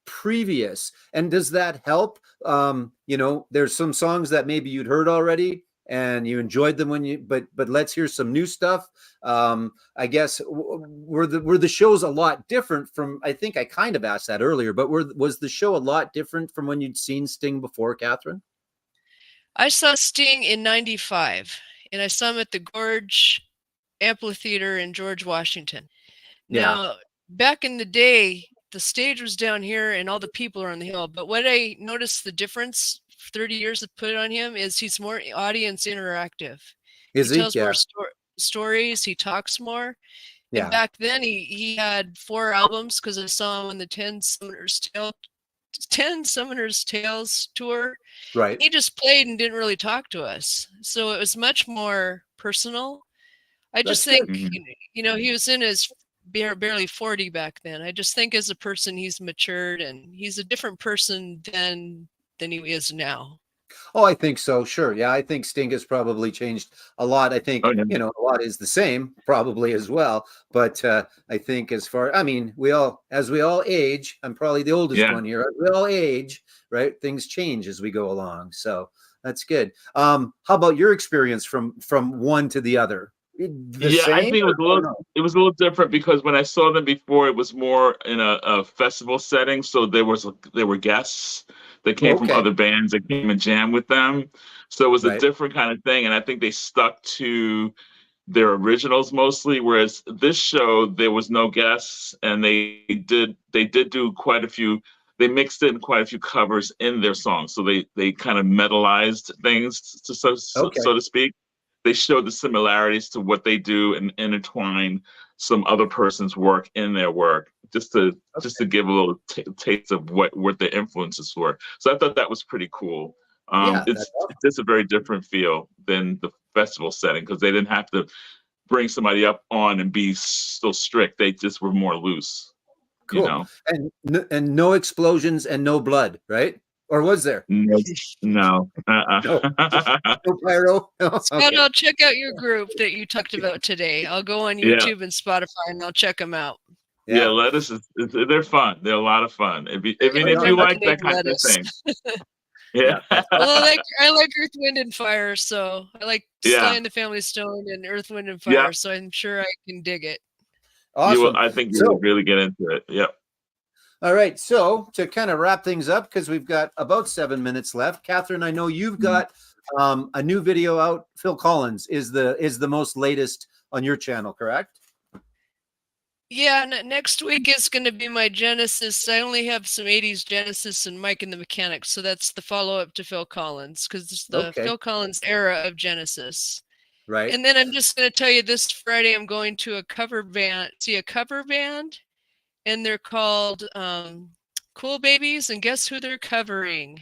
previous, and does that help? You know, there's some songs that maybe you'd heard already and you enjoyed them when you but let's hear some new stuff. I guess were the shows a lot different from, I think I kind of asked that earlier, but was the show a lot different from when you'd seen Sting before, Catherine? I saw Sting in '95, and I saw him at the Gorge Amphitheater in George Washington. Yeah. Now, back in the day, the stage was down here and all the people are on the hill. But what I noticed the difference 30 years have put on him is he's more audience interactive. He tells more stories. He talks more. Yeah. And back then he had 4 albums, because I saw him on the 10 Summoner's Tales tour. Right. He just played and didn't really talk to us. So it was much more personal. I just think, you know, he was in his barely 40 back then. I just think as a person, he's matured and he's a different person than he is now. Oh, I think so. Sure. Yeah. I think Sting has probably changed a lot. I think, you know, a lot is the same probably as well. But I think I mean, as we all age, I'm probably the oldest one here. As we all age, right? Things change as we go along. So that's good. How about your experience from one to the other? I think it was a little different, because when I saw them before, it was more in a festival setting. So there were guests that came from other bands that came and jammed with them. So it was a different kind of thing. And I think they stuck to their originals mostly. Whereas this show, there was no guests, and they did do quite a few. They mixed in quite a few covers in their songs. So they kind of metalized things, so to speak. They showed the similarities to what they do and intertwine some other person's work in their work, just to give a little taste of what their influences were. So I thought that was pretty cool. It's just a very different feel than the festival setting, because they didn't have to bring somebody up on and be so strict. They just were more loose. Cool. You know? And no explosions and no blood, right? Or was there? No. No pyro. No? Scott, I'll check out your group that you talked about today. I'll go on YouTube and Spotify and I'll check them out. Yeah, Lettuce they're fun. They're a lot of fun. If you like that kind of thing. Yeah. Well, I like Earth, Wind, and Fire, so I like Sly and the Family Stone and Earth, Wind, and Fire, so I'm sure I can dig it. Awesome. I think you will really get into it. Yep. All right. So to kind of wrap things up, because we've got about 7 minutes left, Catherine, I know you've got a new video out. Phil Collins is the most latest on your channel, correct? Yeah, next week is going to be my Genesis. I only have some 80s Genesis and Mike and the Mechanics, so that's the follow-up to Phil Collins, because it's the Phil Collins era of Genesis. Right. And then I'm just going to tell you, this Friday I'm going to a cover band, and they're called Cool Babies, and guess who they're covering?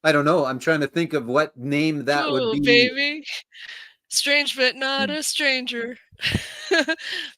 I don't know. I'm trying to think of what name that would be. Baby. Strange but not a stranger.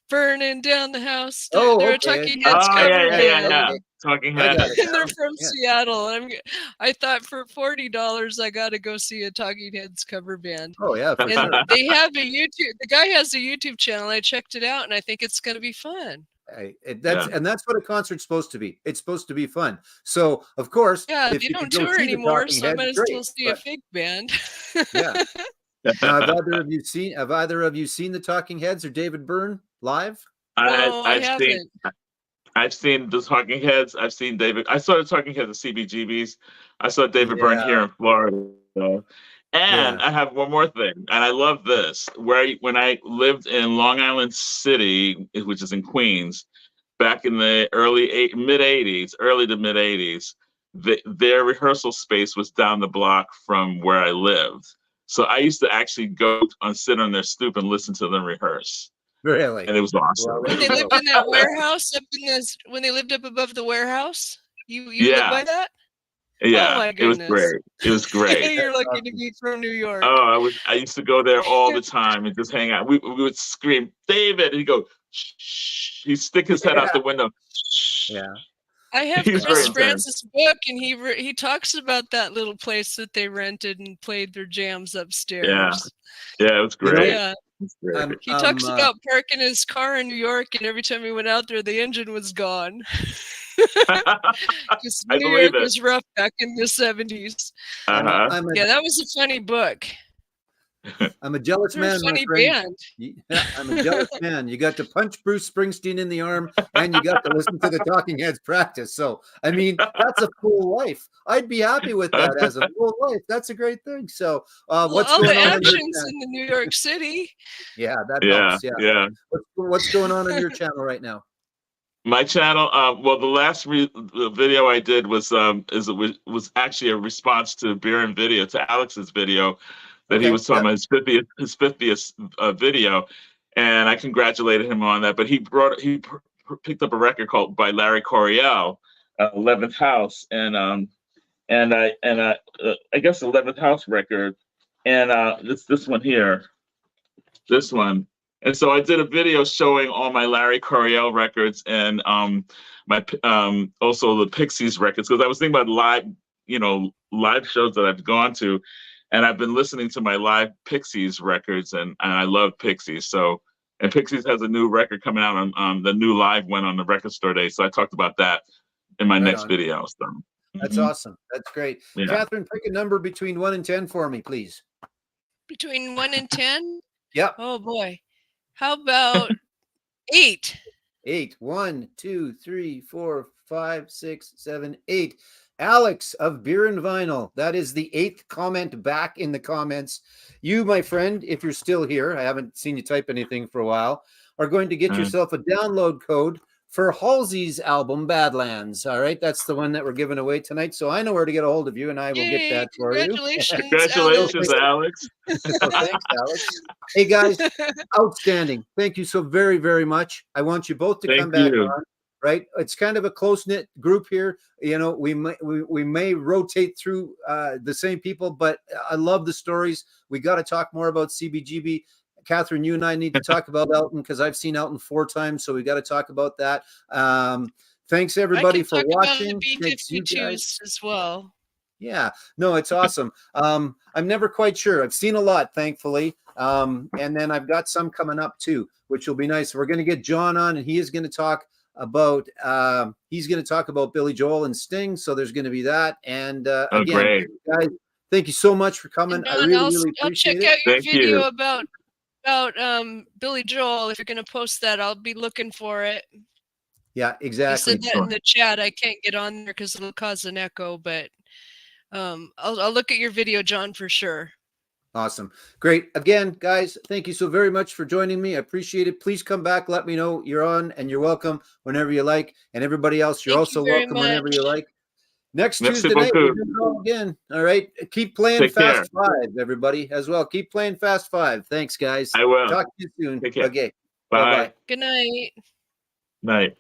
Burning down the house. They're a Talking Heads cover band. Talking Heads. And they're from Seattle. And I thought for $40 I got to go see a Talking Heads cover band. Oh yeah, for sure. They have a YouTube. The guy has a YouTube channel. I checked it out, and I think it's going to be fun. And that's what a concert's supposed to be. It's supposed to be fun. So of course, if they don't tour anymore, so I might as well see a fake band. Yeah. Now, have either of you seen the Talking Heads or David Byrne live? I've seen the Talking Heads. I've seen David. I saw the Talking Heads at CBGB's. I saw David Byrne here in Florida. And I have one more thing, and I love this. When I lived in Long Island City, which is in Queens, back in the early to mid '80s, their rehearsal space was down the block from where I lived. So I used to actually go and sit on their stoop and listen to them rehearse. Really? And it was awesome. When they lived in that warehouse when they lived up above the warehouse, you lived by that? Yeah, oh my it was great. It was great. You're lucky to be from New York. Oh, I used to go there all the time and just hang out. We would scream, David, and he'd go, He'd stick his head out the window. Yeah. I have He's very Chris intense. Francis' book, and he talks about that little place that they rented and played their jams upstairs. Yeah, it was great. Yeah. It's great. He talks about parking his car in New York, and every time he went out there, the engine was gone. Because I New believe York it. was rough back in the 70s. Uh-huh. Yeah, that was a funny book. I'm a jealous They're a man, my funny friend. band. Yeah, I'm a jealous man. You got to punch Bruce Springsteen in the arm, and you got to listen to the Talking Heads practice. So, I mean, that's a full life. I'd be happy with that as a full life. That's a great thing. So, Well, what's all going the on? In your action's channel? in the New York City. Yeah, that Yeah, helps. Yeah. yeah. What's going on your channel right now? My channel, well, the last video I did was actually a response to Biren video, to Alex's video, that he was talking about his 50th video, and I congratulated him on that. But he picked up a record called by Larry Coryell, 11th House, and I guess 11th House record, and this one here, this one. And so I did a video showing all my Larry Coryell records and my also the Pixies records, because I was thinking about live shows that I've gone to, and I've been listening to my live Pixies records, and I love Pixies. So, and Pixies has a new record coming out on the new live one on the Record Store Day. So I talked about that in my next video. So that's awesome. That's great. Yeah. Catherine, pick a number between 1 and 10 for me, please. Between 1 and 10? Yep. Oh, boy. How about 8? 8. 1, 2, 3, 4, 5, 6, 7, 8. Alex of Beer and Vinyl. That is the 8th comment back in the comments. You, my friend, if you're still here, I haven't seen you type anything for a while, are going to get yourself a download code for Halsey's album, Badlands. All right, that's the one that we're giving away tonight. So I know where to get a hold of you, and I will get that for you. Congratulations, Alex. So thanks, Alex. Hey, guys, outstanding. Thank you so very, very much. I want you both to come back on. Right, it's kind of a close-knit group here. You know, we may rotate through the same people, but I love the stories. We got to talk more about CBGB. Catherine, you and I need to talk about Elton, because I've seen Elton 4 times, so we got to talk about that. Thanks everybody for watching. Thanks you guys as well. Yeah, no, it's awesome. I'm never quite sure. I've seen a lot, thankfully, and then I've got some coming up too, which will be nice. We're going to get John on, and he is going to talk about Billy Joel and Sting. So there's going to be that. And again, guys, thank you so much for coming. John, I really appreciate it. I'll check out your video about Billy Joel. If you're going to post that, I'll be looking for it. Yeah, exactly. You said that in the chat. I can't get on there because it'll cause an echo, but I'll look at your video, John, for sure. Awesome. Great. Again, guys, thank you so very much for joining me. I appreciate it. Please come back. Let me know you're on, and you're welcome whenever you like. And everybody else, you're also welcome whenever you like. Next Tuesday night, we're going to go again. All right. Keep playing Fast 5, everybody, as well. Keep playing Fast 5. Thanks, guys. I will. Talk to you soon. Take care. Okay. Bye. Good night. Night.